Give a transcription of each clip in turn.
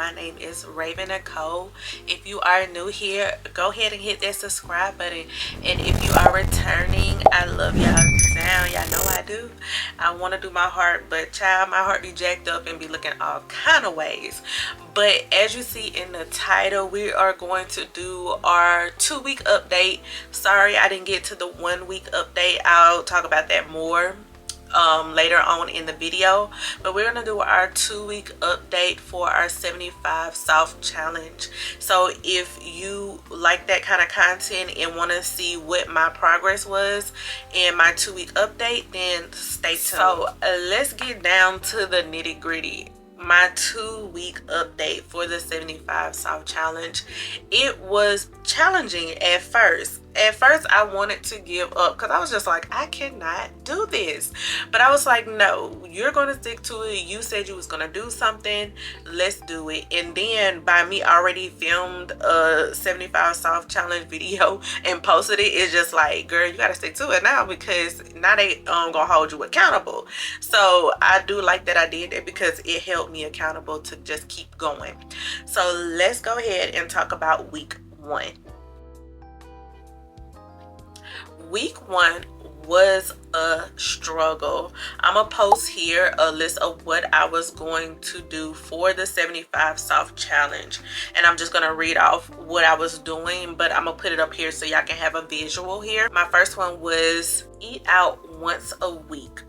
My name is Raven Nicole. If you are new here, go ahead and hit that subscribe button. And if you are returning, I love y'all now. Y'all know I do. I want to do my heart, but child, my heart be jacked up and be looking all kind of ways. But as you see in the title, we are going to do our 2-week update. Sorry I didn't get to the 1-week update. I'll talk about that more later on in the video, but we're gonna do our 2-week update for our 75 soft challenge. So if you like that kind of content and want to see what my progress was in my 2-week update, then stay tuned. So let's get down to the nitty-gritty. My 2-week update for the 75 soft challenge. It was challenging at first. I wanted to give up because I was just like, I cannot do this. But I was like, no, you're going to stick to it. You said you was going to do something. Let's do it. And then by me already filmed a 75 soft challenge video and posted it, it's just like, girl, you got to stick to it now because now they going to hold you accountable. So I do like that I did it because it held me accountable to just keep going. So let's go ahead and talk about week 1. Week 1 was a struggle. I'm gonna post here a list of what I was going to do for the 75 soft challenge, and I'm just gonna read off what I was doing, but I'm gonna put it up here so y'all can have a visual here. My first one was eat out once a week.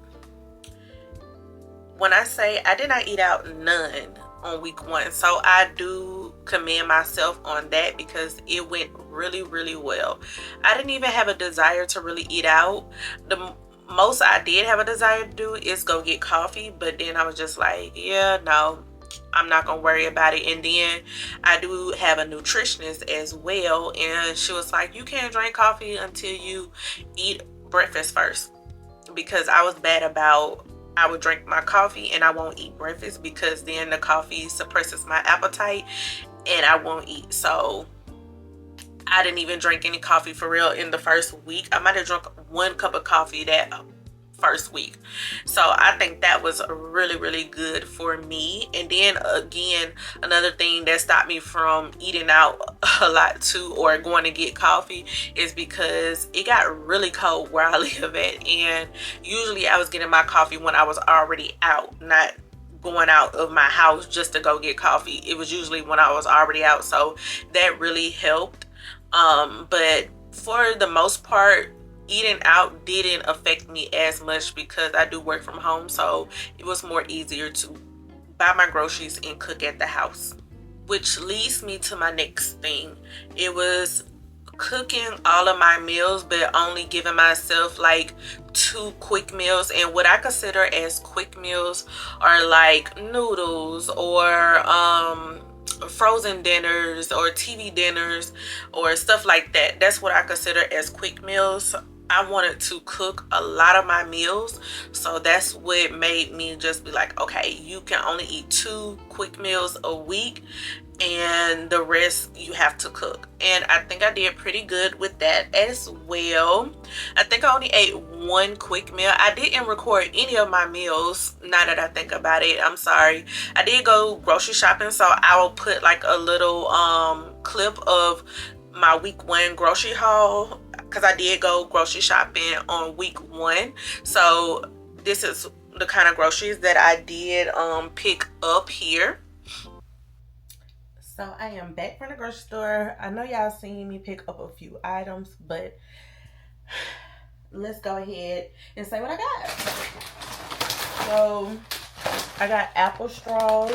When I say I did not eat out none on week 1, so I do commend myself on that because it went really well. I didn't even have a desire to really eat out. The most I did have a desire to do is go get coffee, but then I was just like, yeah, no, I'm not gonna worry about it. And then I do have a nutritionist as well, and she was like, you can't drink coffee until you eat breakfast first, because I was bad about I would drink my coffee and I won't eat breakfast because then the coffee suppresses my appetite and I won't eat. So I didn't even drink any coffee for real in the first week. I might have drunk 1 cup of coffee that first week. So I think that was really good for me. And then again, another thing that stopped me from eating out a lot too, or going to get coffee, is because it got really cold where I live at, and usually I was getting my coffee when I was already out, not going out of my house just to go get coffee. It was usually when I was already out, so that really helped. But for the most part, eating out didn't affect me as much because I do work from home, so it was more easier to buy my groceries and cook at the house. Which leads me to my next thing. It was cooking all of my meals, but only giving myself like 2 quick meals. And what I consider as quick meals are like noodles or frozen dinners or TV dinners or stuff like that. That's what I consider as quick meals. I wanted to cook a lot of my meals, so that's what made me just be like, okay, you can only eat 2 quick meals a week and the rest you have to cook. And I think I did pretty good with that as well. I think I only ate 1 quick meal. I didn't record any of my meals, now that I think about it. I'm sorry. I did go grocery shopping, so I will put like a little clip of my week 1 grocery haul, because I did go grocery shopping on week 1. So this is the kind of groceries that I did pick up here. So I am back from the grocery store. I know y'all seen me pick up a few items, but let's go ahead and say what I got. So I got apple straws.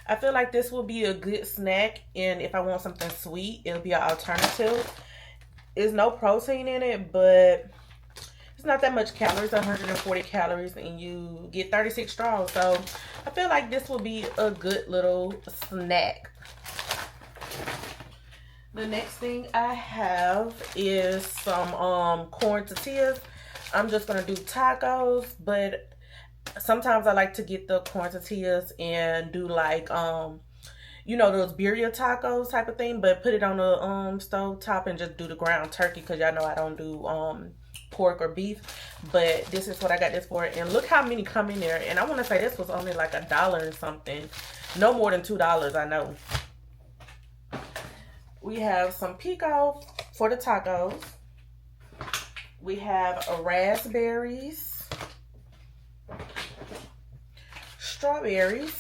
I feel like this will be a good snack, and if I want something sweet, it'll be an alternative. There's no protein in it, but it's not that much calories, 140 calories, and you get 36 straws. So I feel like this will be a good little snack. The next thing I have is some corn tortillas. I'm just gonna do tacos, but sometimes I like to get the corn tortillas and do like you know, those birria tacos type of thing, but put it on the stove top and just do the ground turkey, because y'all know I don't do pork or beef, but this is what I got this for. And look how many come in there. And I want to say this was only like $1 and something, no more than $2, I know. We have some pico for the tacos. We have raspberries, strawberries.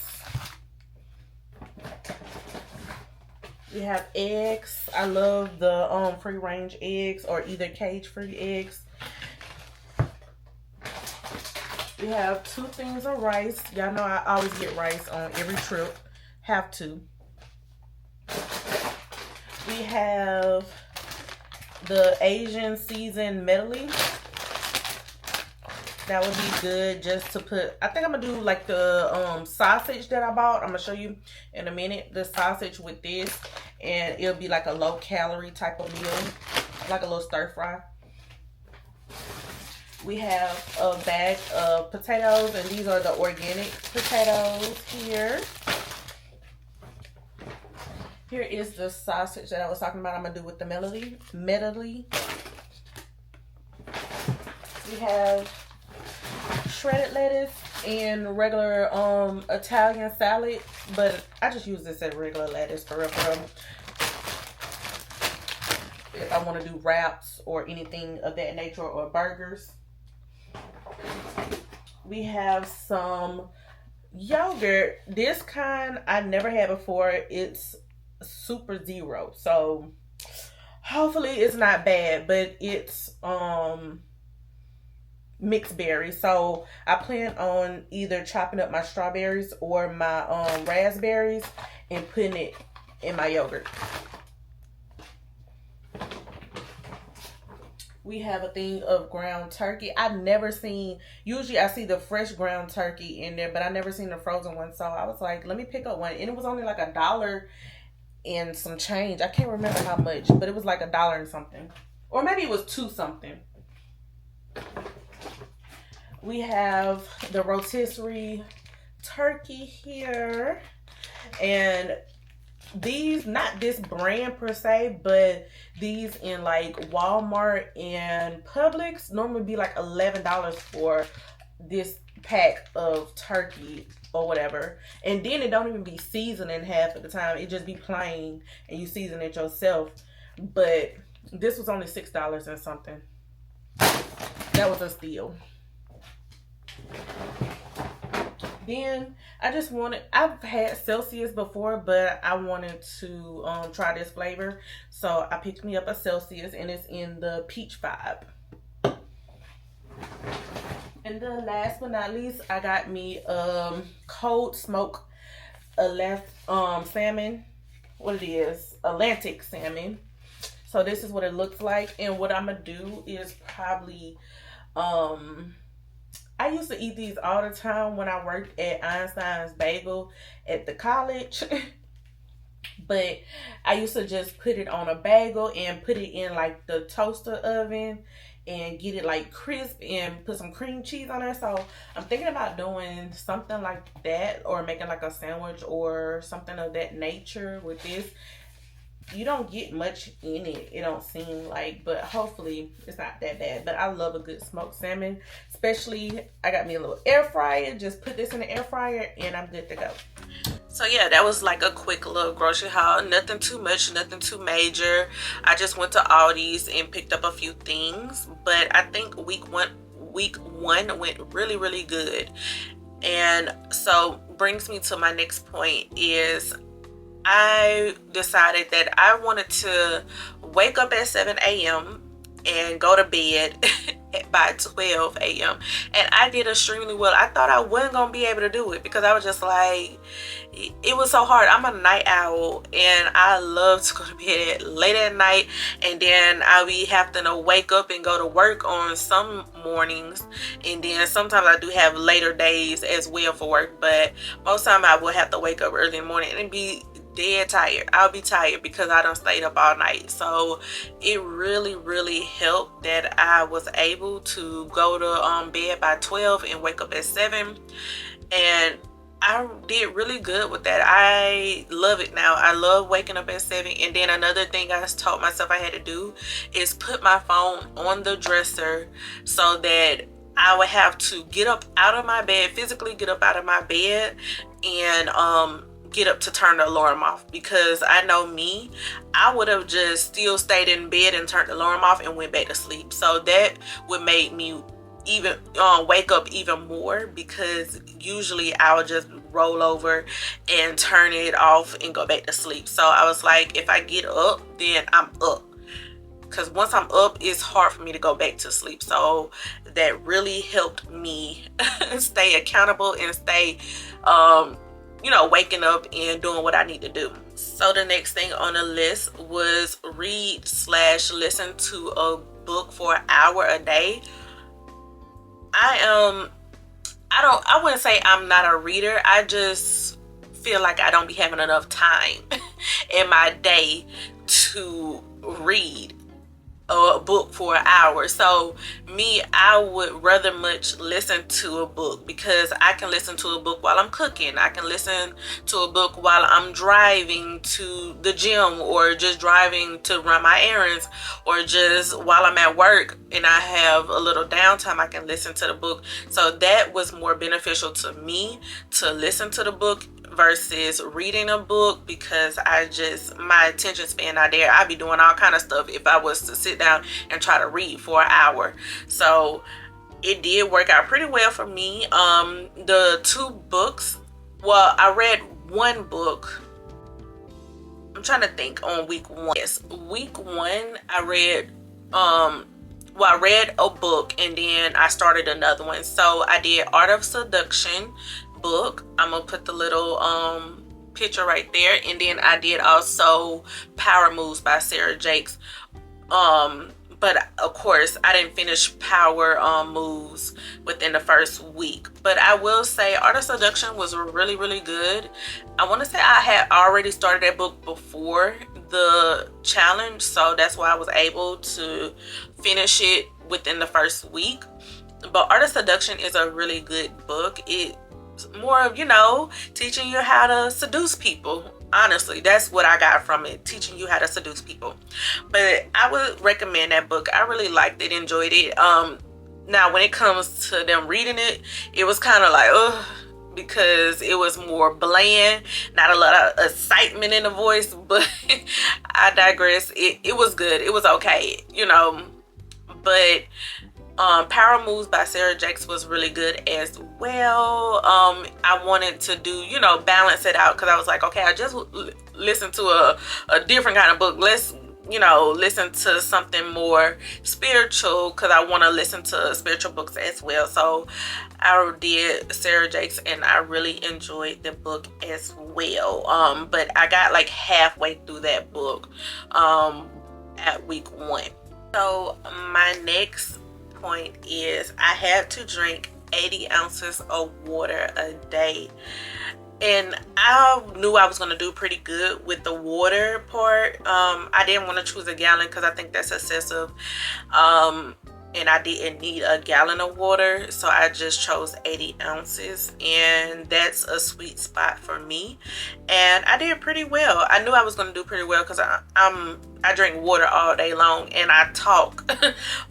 We have eggs. I love the free range eggs, or either cage free eggs. We have 2 things of rice. Y'all know I always get rice on every trip. Have to. We have the Asian seasoned medley. That would be good just to put. I think I'm gonna do like the sausage that I bought. I'm gonna show you in a minute the sausage with this, and it'll be like a low calorie type of meal, like a little stir fry. We have a bag of potatoes, and these are the organic potatoes here. Here is the sausage that I was talking about. I'm gonna do with the medley. We have shredded lettuce and regular Italian salad, but I just use this as regular lettuce for real. If I want to do wraps or anything of that nature, or burgers. We have some yogurt. This kind I never had before. It's super zero, so hopefully it's not bad, but it's mixed berries. So I plan on either chopping up my strawberries or my raspberries and putting it in my yogurt. We have a thing of ground turkey. I've never seen, usually I see the fresh ground turkey in there, but I never seen the frozen one. So I was like, let me pick up one. And it was only like $1 and some change. I can't remember how much, but it was like $1 and something. Or maybe it was 2 something. We have the rotisserie turkey here. And these, not this brand per se, but these in like Walmart and Publix normally be like $11 for this pack of turkey or whatever. And then it don't even be seasoning half of the time. It just be plain and you season it yourself. But this was only $6 and something. That was a steal. Then I just wanted, I've had Celsius before, but I wanted to try this flavor. So I picked me up a Celsius, and it's in the peach vibe. And then last but not least, I got me cold smoke salmon. What it is, Atlantic salmon. So this is what it looks like. And what I'm gonna do is probably I used to eat these all the time when I worked at Einstein's Bagel at the college. But I used to just put it on a bagel and put it in like the toaster oven and get it like crisp and put some cream cheese on there. So I'm thinking about doing something like that, or making like a sandwich or something of that nature with this. You don't get much in it, it don't seem like, but hopefully it's not that bad. But I love a good smoked salmon, especially I got me a little air fryer. Just put this in the air fryer and I'm good to go. So yeah, that was like a quick little grocery haul. Nothing too much, nothing too major. I just went to Aldi's and picked up a few things, but I think week one went really, really good. And so brings me to my next point is I decided that I wanted to wake up at 7 a.m. and go to bed by 12 a.m. And I did extremely well. I thought I wasn't going to be able to do it because I was just like, it was so hard. I'm a night owl and I love to go to bed late at night, and then I'll be having to wake up and go to work on some mornings, and then sometimes I do have later days as well for work, but most time I will have to wake up early in the morning and be dead tired. I'll be tired because I done stayed up all night. So it really, really helped that I was able to go to bed by 12 and wake up at 7. And I did really good with that. I love it now. I love waking up at 7. And then another thing I told myself I had to do is put my phone on the dresser so that I would have to get up out of my bed, physically get up out of my bed, and get up to turn the alarm off. Because I know me, I would have just still stayed in bed and turned the alarm off and went back to sleep. So that would make me even wake up even more, because usually I would just roll over and turn it off and go back to sleep. So I was like, if I get up, then I'm up, because once I'm up, it's hard for me to go back to sleep. So that really helped me stay accountable and stay you know, waking up and doing what I need to do. So the next thing on the list was read/listen to a book for an hour a day. I wouldn't say I'm not a reader. I just feel like I don't be having enough time in my day to read a book for an hour. So me, I would rather much listen to a book, because I can listen to a book while I'm cooking. I can listen to a book while I'm driving to the gym, or just driving to run my errands, or just while I'm at work and I have a little downtime, I can listen to the book. So that was more beneficial to me, to listen to the book versus reading a book, because my attention span not there. I'd be doing all kind of stuff if I was to sit down and try to read for an hour. So it did work out pretty well for me. The 2 books, well, I read 1 book. I'm trying to think on week 1. Yes, week 1 I read I read a book, and then I started another one. So I did Art of Seduction book. I'm gonna put the little picture right there. And then I did also Power Moves by Sarah Jakes. But of course I didn't finish Power Moves within the first week. But I will say Art of Seduction was really, really good. I want to say I had already started that book before the challenge, so that's why I was able to finish it within the first week. But Art of Seduction is a really good book. It's more of, you know, teaching you how to seduce people. Honestly, that's what I got from it, teaching you how to seduce people. But I would recommend that book. I really liked it, enjoyed it. Now when it comes to them reading it, it was kind of like, ugh, because it was more bland, not a lot of excitement in the voice. But I digress. It was good. It was okay, you know. But Power Moves by Sarah Jakes was really good as well. I wanted to do, you know, balance it out, because I was like, okay, I just listened to a different kind of book. Let's, you know, listen to something more spiritual, because I want to listen to spiritual books as well. So I did Sarah Jakes, and I really enjoyed the book as well. But I got like halfway through that book at week 1. So my next point is I had to drink 80 ounces of water a day. And I knew I was going to do pretty good with the water part. I didn't want to choose a gallon, because I think that's excessive. And I didn't need a gallon of water, so I just chose 80 ounces, and that's a sweet spot for me. And I did pretty well. I knew I was going to do pretty well, because I drink water all day long, and I talk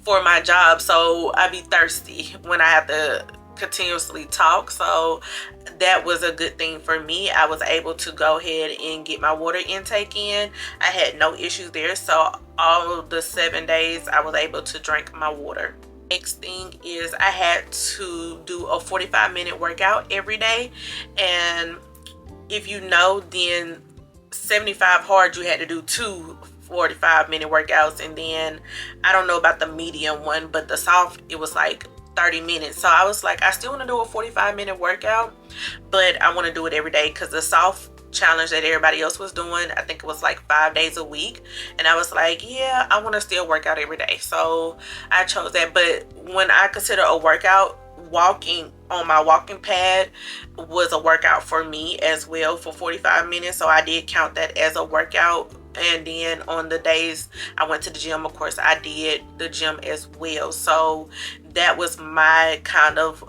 for my job, so I be thirsty when I have to continuously talk. So that was a good thing for me. I was able to go ahead and get my water intake in. I had no issues there. So all of the 7 days I was able to drink my water. Next thing is I had to do a 45-minute workout every day. And if you know, then 75 hard, you had to do 2 45-minute workouts. And then I don't know about the medium one, but the soft, it was like 30 minutes. So I was like, I still want to do a 45-minute workout, but I want to do it every day, because the soft challenge that everybody else was doing, I think it was like 5 days a week, and I was like, yeah, I want to still work out every day. So I chose that. But when I consider a workout, walking on my walking pad was a workout for me as well for 45 minutes. So I did count that as a workout. And then on the days I went to the gym, of course I did the gym as well. So that was my kind of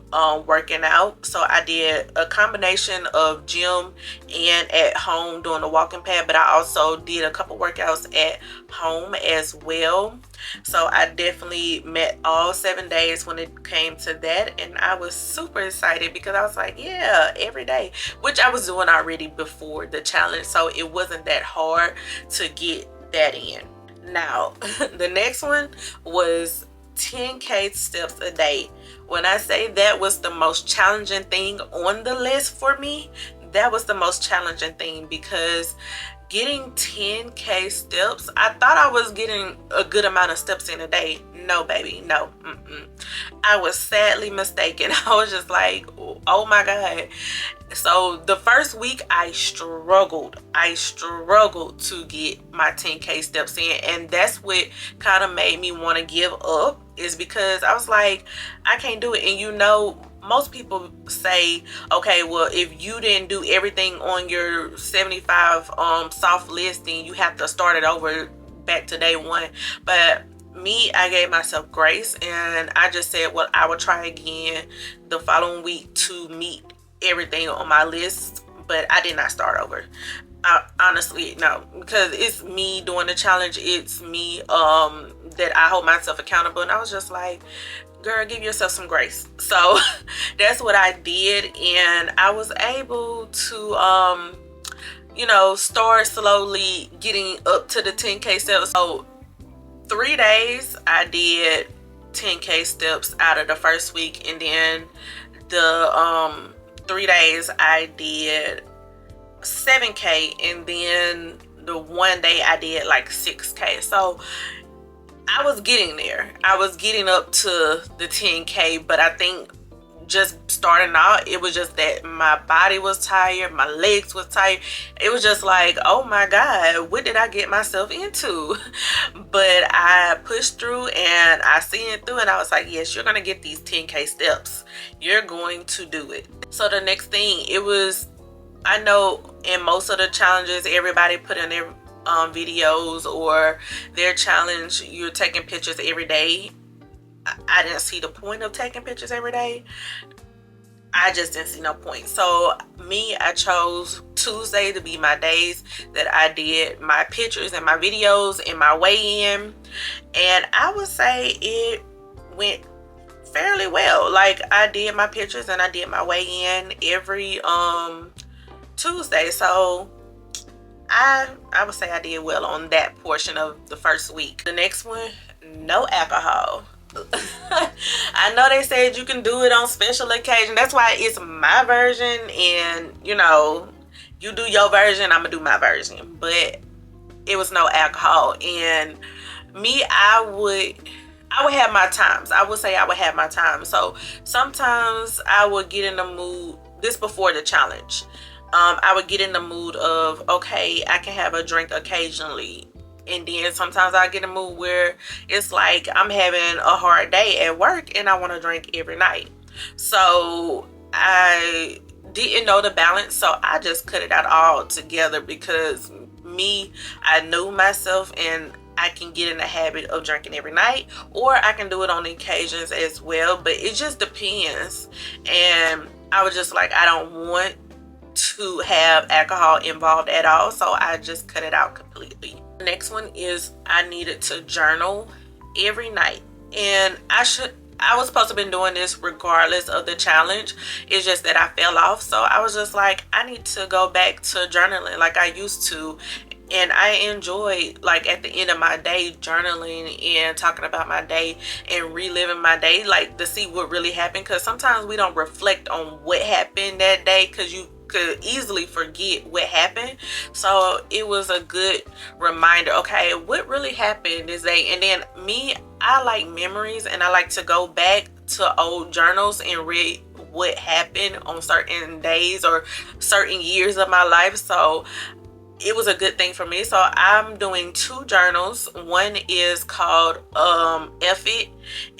working out. So I did a combination of gym and at home doing the walking pad, but I also did a couple workouts at home as well. So I definitely met all 7 days when it came to that, and I was super excited because I was like, yeah, every day, which I was doing already before the challenge, so it wasn't that hard to get that in. Now the next one was 10K steps a day. When I say that was the most challenging thing on the list for me, that was the most challenging thing, because getting 10K steps, I thought I was getting a good amount of steps in a day. No, baby, no. I was sadly mistaken. I was just like, oh my God. So the first week I struggled to get my 10K steps in, and that's what kind of made me want to give up, is because I was like, I can't do it. And you know, most people say, okay, well, if you didn't do everything on your 75 soft list, then you have to start it over back to day one. But me, I gave myself grace, and I just said, well, I will try again the following week to meet everything on my list. But I did not start over. Honestly, no, because it's me doing the challenge. It's me that I hold myself accountable, and I was just like, girl, give yourself some grace. So that's what I did, and I was able to you know, start slowly getting up to the 10K steps. So 3 days I did 10K steps out of the first week, and then the 3 days I did 7K, and then the one day I did like 6K. So I was getting there. I was getting up to the 10K, but I think just starting out, it was just that my body was tired, my legs was tired. It was just like, oh my God, what did I get myself into? But I pushed through, and I seen it through, and I was like, yes, you're gonna get these 10K steps. You're going to do it. So the next thing, it was, I know in most of the challenges, everybody put in their videos or their challenge, you're taking pictures every day. I didn't see the point of taking pictures every day. I just didn't see no point. So me, I chose Tuesday to be my days that I did my pictures and my videos and my weigh-in, and I would say it went fairly well. Like, I did my pictures and I did my weigh-in every Tuesday. So I would say I did well on that portion of the first week. The next one, no alcohol. I know they said you can do it on special occasion. That's why it's my version, and you know, you do your version, I'm gonna do my version. But it was no alcohol, and me, I would have my times. I would say I would have my times. So sometimes I would get in the mood, this before the challenge, I would get in the mood of, okay, I can have a drink occasionally. And then sometimes I get in a mood where it's like I'm having a hard day at work and I want to drink every night. So I didn't know the balance, so I just cut it out all together, because me, I knew myself, and I can get in the habit of drinking every night, or I can do it on occasions as well. But it just depends. And I was just like, I don't want to have alcohol involved at all, so I just cut it out completely. The next one is I needed to journal every night, and I was supposed to have been doing this regardless of the challenge. It's just that I fell off, so I was just like, I need to go back to journaling like I used to. And I enjoy, like, at the end of my day, journaling and talking about my day and reliving my day, like, to see what really happened. Because sometimes we don't reflect on what happened that day, because you could easily forget what happened. So it was a good reminder, okay, what really happened this day. And then me, I like memories, and I like to go back to old journals and read what happened on certain days or certain years of my life. So it was a good thing for me. So I'm doing 2 journals. One is called F It,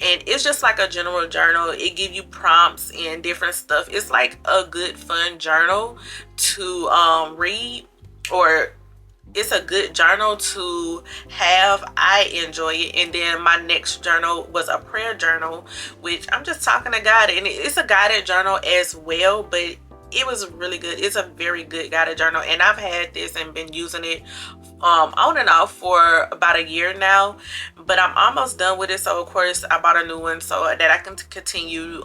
and it's just like a general journal. It gives you prompts and different stuff. It's like a good fun journal to read, or it's a good journal to have. I enjoy it. And then my next journal was a prayer journal, which I'm just talking to God, and it's a guided journal as well, but it was really good. It's a very good guided journal, and I've had this and been using it on and off for about a year now, but I'm almost done with it. So of course I bought a new one so that I can continue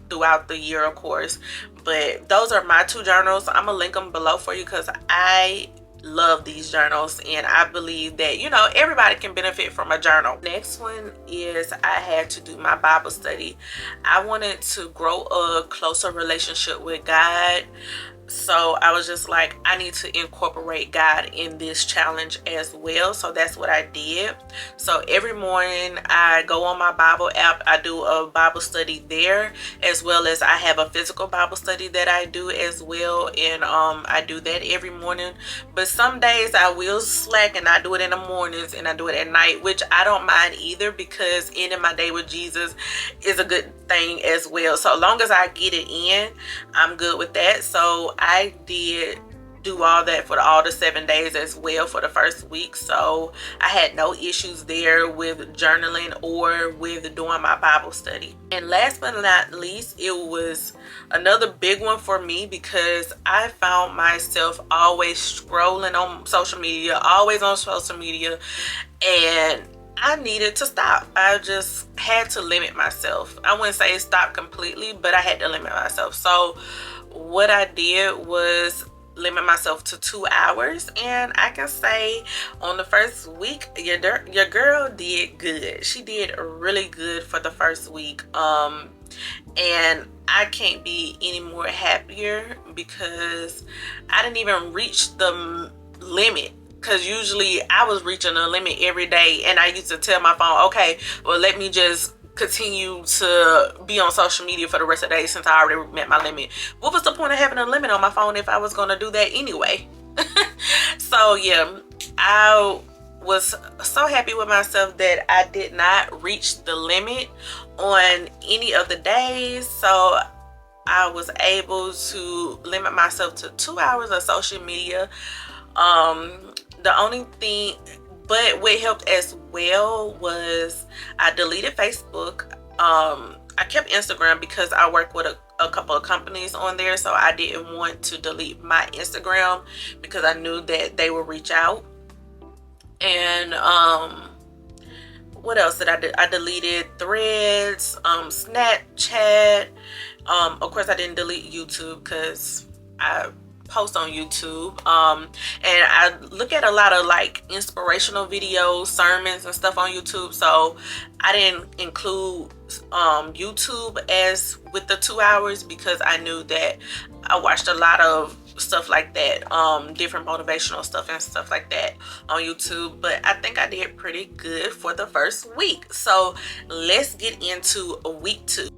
throughout the year, of course. But those are my two journals. I'm gonna link them below for you because I love these journals, and I believe that, you know, everybody can benefit from a journal. Next one is I had to do my Bible study. I wanted to grow a closer relationship with God, so I was just like, I need to incorporate God in this challenge as well. So that's what I did. So every morning I go on my Bible app, I do a Bible study there, as well as I have a physical Bible study that I do as well, and I do that every morning. But some days I will slack and I do it in the mornings and I do it at night, which I don't mind either, because ending my day with Jesus is a good thing as well. So long as I get it in, I'm good with that. So I did do all that for all the 7 days as well for the first week. So I had no issues there with journaling or with doing my Bible study. And last but not least, it was another big one for me because I found myself always scrolling on social media, and I needed to stop. I just had to limit myself. I wouldn't say stop completely, but I had to limit myself. So what I did was limit myself to 2 hours, and I can say on the first week your girl did good. She did really good for the first week, and I can't be any more happier because I didn't even reach the limit. Because usually I was reaching a limit every day, and I used to tell my phone, okay, well, let me just continue to be on social media for the rest of the day since I already met my limit. What was the point of having a limit on my phone if I was going to do that anyway? So yeah, I was so happy with myself that I did not reach the limit on any of the days. So I was able to limit myself to 2 hours of social media. The only thing, but what helped as well was I deleted Facebook. I kept Instagram because I work with a couple of companies on there, so I didn't want to delete my Instagram because I knew that they would reach out. And what else did I do? I deleted Threads, Snapchat. Of course I didn't delete YouTube because I post on YouTube, and I look at a lot of like inspirational videos, sermons and stuff on YouTube, so I didn't include YouTube as with the 2 hours because I knew that I watched a lot of stuff like that, different motivational stuff and stuff like that on YouTube. But I think I did pretty good for the first week. So let's get into week 2.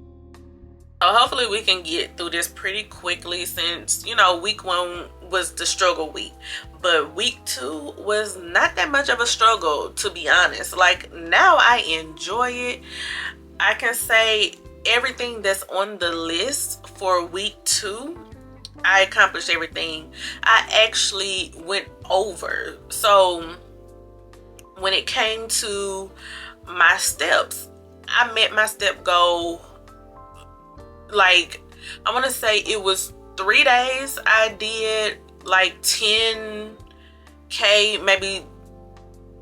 So hopefully we can get through this pretty quickly since, you know, week 1 was the struggle week. But week 2 was not that much of a struggle, to be honest. Like, now I enjoy it. I can say everything that's on the list for week 2, I accomplished everything. I actually went over. So when it came to my steps, I met my step goal. Like, I want to say it was 3 days I did like 10K, maybe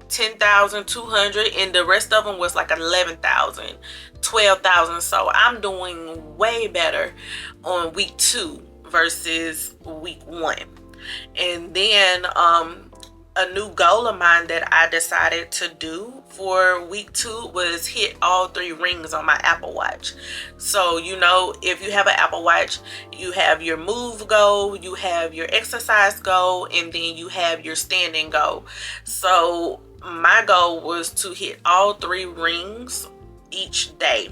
10,200, and the rest of them was like 11,000, 12,000. So I'm doing way better on week 2 versus week 1. And then a new goal of mine that I decided to do for week 2 was hit all 3 rings on my Apple Watch. So, you know, if you have an Apple Watch, you have your move goal, you have your exercise goal, and then you have your standing goal. So my goal was to hit all 3 rings each day.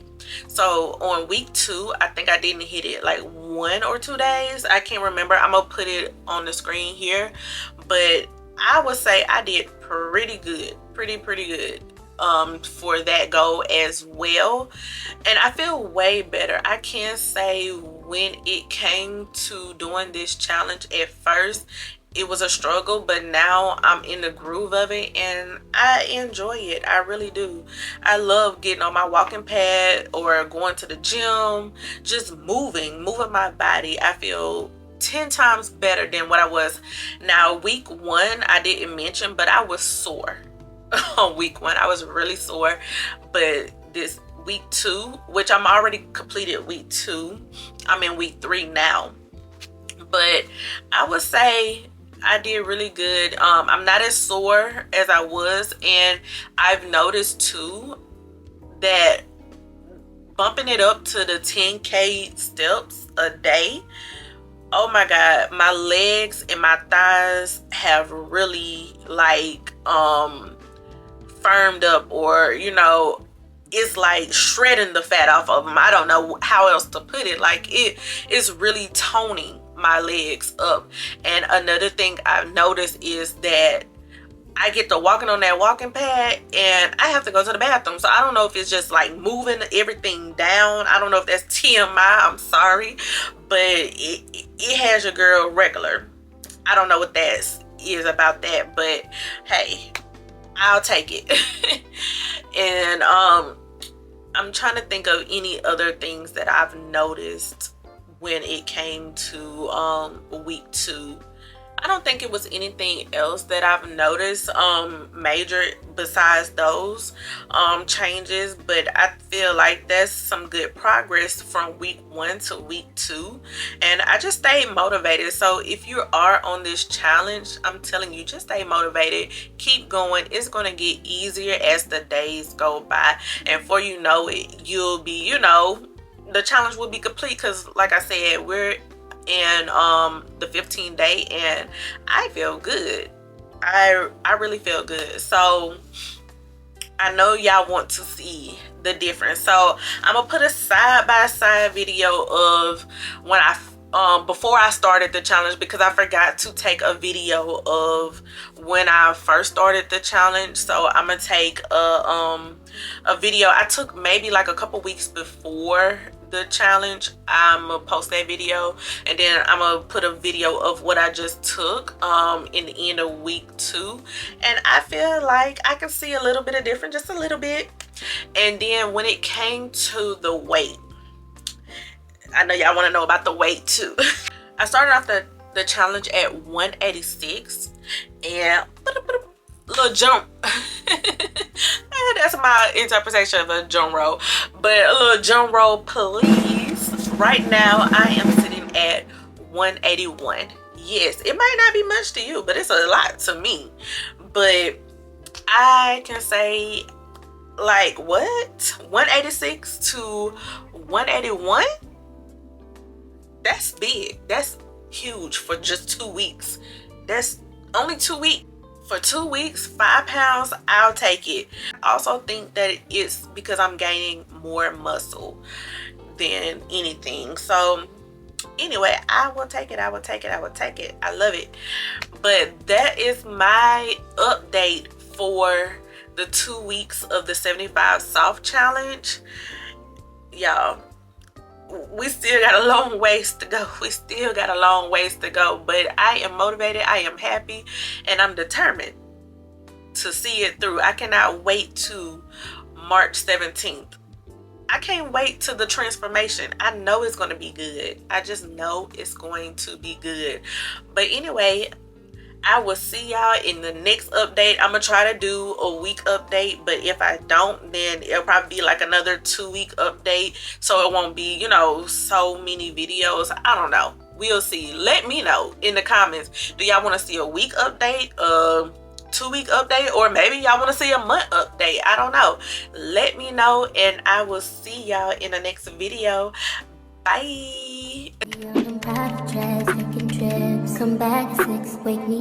So on week 2, I think I didn't hit it like 1 or 2 days. I can't remember. I'm gonna put it on the screen here, but I would say I did pretty good, pretty good for that goal as well. And I feel way better. I can say when it came to doing this challenge at first, it was a struggle, but now I'm in the groove of it and I enjoy it. I really do. I love getting on my walking pad or going to the gym, just moving my body. I feel 10 times better than what I was. Now, week 1, I didn't mention, but I was sore. On week 1, I was really sore, but this week 2, which I'm already completed week 2, I'm in week 3 now, but I would say I did really good. I'm not as sore as I was, and I've noticed too that bumping it up to the 10K steps a day, oh my god, my legs and my thighs have really like firmed up, or you know, it's like shredding the fat off of them. I don't know how else to put it. Like, it is really toning my legs up. And another thing I've noticed is that I get to walking on that walking pad and I have to go to the bathroom. So I don't know if it's just like moving everything down. I don't know if that's TMI, I'm sorry, but it has your girl regular. I don't know what that is about that, but hey, I'll take it. And I'm trying to think of any other things that I've noticed when it came to week 2. I don't think it was anything else that I've noticed major besides those changes, but I feel like that's some good progress from week 1 to week 2, and I just stayed motivated. So if you are on this challenge, I'm telling you, just stay motivated, keep going. It's going to get easier as the days go by, and before you know it, you'll be, you know, the challenge will be complete, because like I said, we're in the 15th day and I feel good. I really feel good. So I know y'all want to see the difference, so I'm gonna put a side-by-side video of when I before I started the challenge, because I forgot to take a video of when I first started the challenge. So I'm gonna take a video I took maybe like a couple weeks before the challenge. I'm gonna post that video, and then I'm gonna put a video of what I just took in the end of week 2, and I feel like I can see a little bit of difference, just a little bit. And then when it came to the weight, I know y'all want to know about the weight too. I started off the challenge at 186 and little jump. That's my interpretation of a drum roll, but a little drum roll please. Right now I am sitting at 181. Yes, it might not be much to you, but it's a lot to me. But I can say, like, what, 186 to 181, that's big. That's huge for just 2 weeks. That's only 2 weeks. For 2 weeks, 5 pounds, I'll take it. I also think that it's because I'm gaining more muscle than anything. So anyway, I will take it. I will take it. I will take it. I love it. But that is my update for the 2 weeks of the 75 soft challenge. Y'all, we still got a long ways to go. We still got a long ways to go, but I am motivated, I am happy, and I'm determined to see it through. I cannot wait to March 17th. I can't wait to the transformation. I know it's going to be good. I just know it's going to be good. But anyway, I will see y'all in the next update. I'm gonna try to do a week update, but if I don't, then it'll probably be like another 2-week update, so it won't be, you know, so many videos. I don't know, we'll see. Let me know in the comments, do y'all want to see a week update, 2-week update, or maybe y'all want to see a month update? I don't know. Let me know, and I will see y'all in the next video. Bye. Come back at 6, wake me